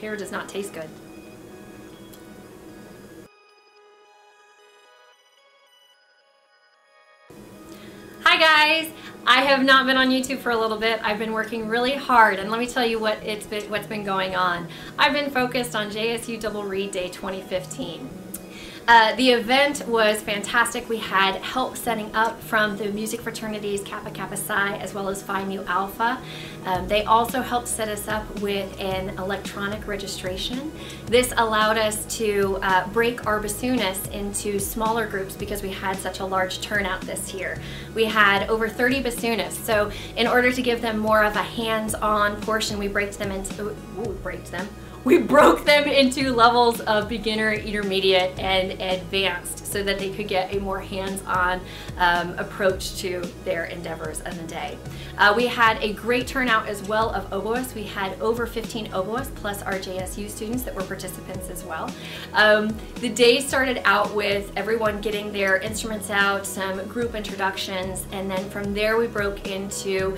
hair does not taste good. Hi guys! I have not been on YouTube for a little bit. I've been working really hard, and let me tell you what's been going on. I've been focused on JSU Double Reed Day 2015. The event was fantastic. We had help setting up from the music fraternities Kappa Kappa Psi as well as Phi Mu Alpha. They also helped set us up with an electronic registration. This allowed us to break our bassoonists into smaller groups because we had such a large turnout this year. We had over 30 bassoonists, so in order to give them more of a hands-on portion, we broke them into levels of beginner, intermediate, and advanced so that they could get a more hands-on approach to their endeavors in the day. We had a great turnout as well of oboists. We had over 15 oboists plus our JSU students that were participants as well. The day started out with everyone getting their instruments out, some group introductions, and then from there we broke into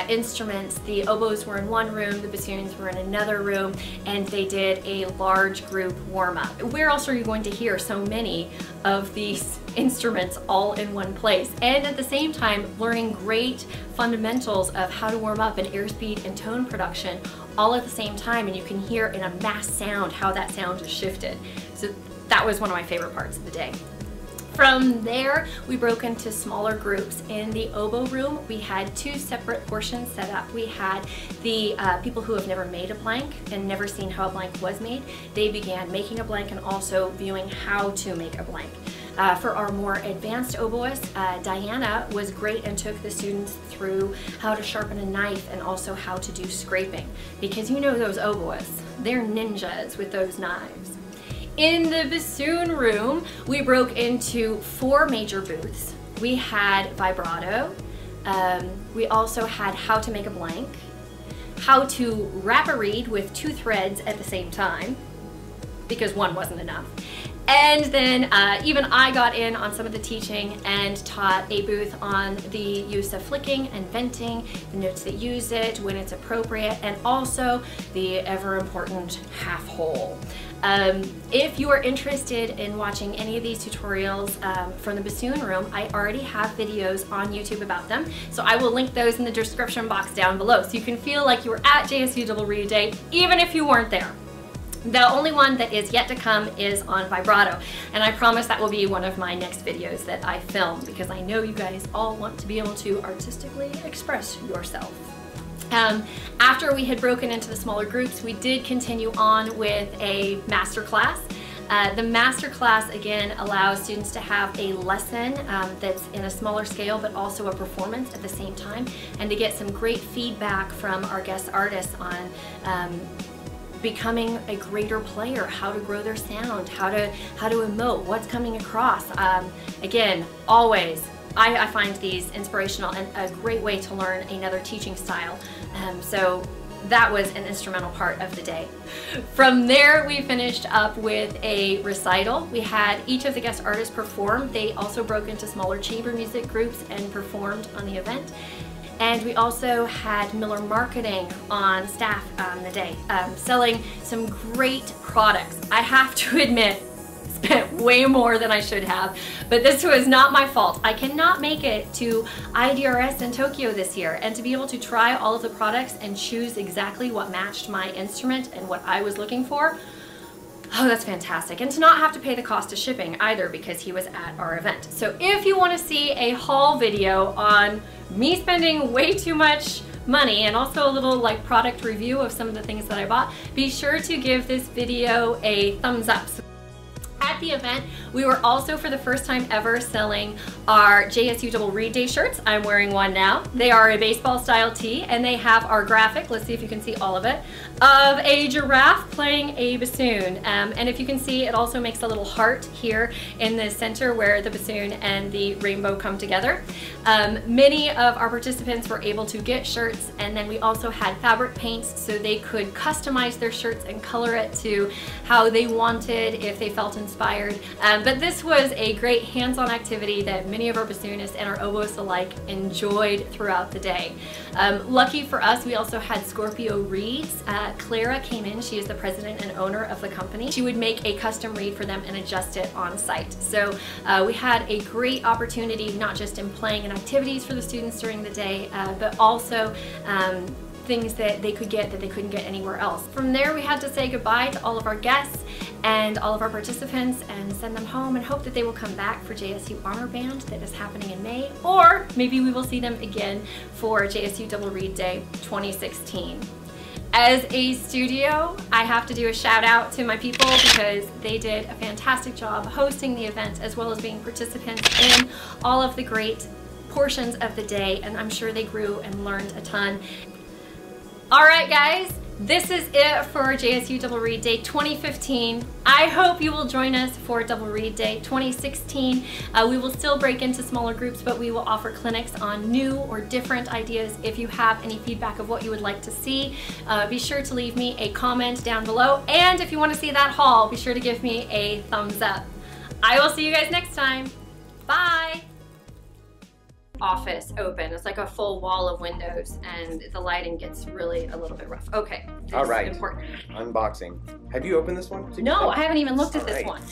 instruments. The oboes were in one room, the bassoons were in another room, and they did a large group warm-up. Where else are you going to hear so many of these instruments all in one place, and at the same time learning great fundamentals of how to warm up and airspeed and tone production all at the same time, and you can hear in a mass sound how that sound is shifted. So that was one of my favorite parts of the day. From there, we broke into smaller groups. In the oboe room, we had two separate portions set up. We had the people who have never made a blank and never seen how a blank was made. They began making a blank and also viewing how to make a blank. For our more advanced oboists, Diana was great and took the students through how to sharpen a knife and also how to do scraping. Because you know those oboists, they're ninjas with those knives. In the bassoon room, we broke into 4 major booths. We had vibrato, we also had how to make a blank, how to wrap a reed with 2 threads at the same time, because one wasn't enough. And then even I got in on some of the teaching and taught a booth on the use of flicking and venting, the notes that use it, when it's appropriate, and also the ever important half hole. If you are interested in watching any of these tutorials from the bassoon room, I already have videos on YouTube about them, so I will link those in the description box down below so you can feel like you were at JSU Double Reed Day even if you weren't there. The only one that is yet to come is on vibrato, and I promise that will be one of my next videos that I film because I know you guys all want to be able to artistically express yourself. After we had broken into the smaller groups, we did continue on with a master class. The master class again allows students to have a lesson that's in a smaller scale but also a performance at the same time, and to get some great feedback from our guest artists on becoming a greater player, how to grow their sound, how to emote, what's coming across. Again, always I find these inspirational and a great way to learn another teaching style. So that was an instrumental part of the day. From there, we finished up with a recital. We had each of the guest artists perform. They also broke into smaller chamber music groups and performed on the event. And we also had Miller Marketing on staff on the day, selling some great products. I have to admit, spent way more than I should have, but this was not my fault. I cannot make it to IDRS in Tokyo this year, and to be able to try all of the products and choose exactly what matched my instrument and what I was looking for, oh, that's fantastic. And to not have to pay the cost of shipping either because he was at our event. So if you want to see a haul video on me spending way too much money and also a little like product review of some of the things that I bought, be sure to give this video a thumbs up. At the event, we were also for the first time ever selling our JSU Double Reed Day shirts. I'm wearing one now. They are a baseball style tee, and they have our graphic, let's see if you can see all of it, of a giraffe playing a bassoon. And if you can see, it also makes a little heart here in the center where the bassoon and the rainbow come together. Many of our participants were able to get shirts, and then we also had fabric paints so they could customize their shirts and color it to how they wanted if they felt inspired inspired. But this was a great hands-on activity that many of our bassoonists and our oboists alike enjoyed throughout the day. Lucky for us, we also had Scorpio reeds. Clara came in, she is the president and owner of the company. She would make a custom reed for them and adjust it on site. So we had a great opportunity, not just in playing and activities for the students during the day, but also things that they could get that they couldn't get anywhere else. From there, we had to say goodbye to all of our guests and all of our participants and send them home and hope that they will come back for JSU Honor Band that is happening in May, or maybe we will see them again for JSU Double Reed Day 2016. As a studio, I have to do a shout out to my people because they did a fantastic job hosting the event as well as being participants in all of the great portions of the day, and I'm sure they grew and learned a ton. Alright guys, this is it for JSU Double Reed Day 2015. I hope you will join us for Double Reed Day 2016. We will still break into smaller groups, but we will offer clinics on new or different ideas. If you have any feedback of what you would like to see, be sure to leave me a comment down below. And if you want to see that haul, be sure to give me a thumbs up. I will see you guys next time. Bye! Office open. It's like a full wall of windows and the lighting gets really a little bit rough. Okay. All right. Important. Unboxing. Have you opened this one? No, I haven't even looked at this one.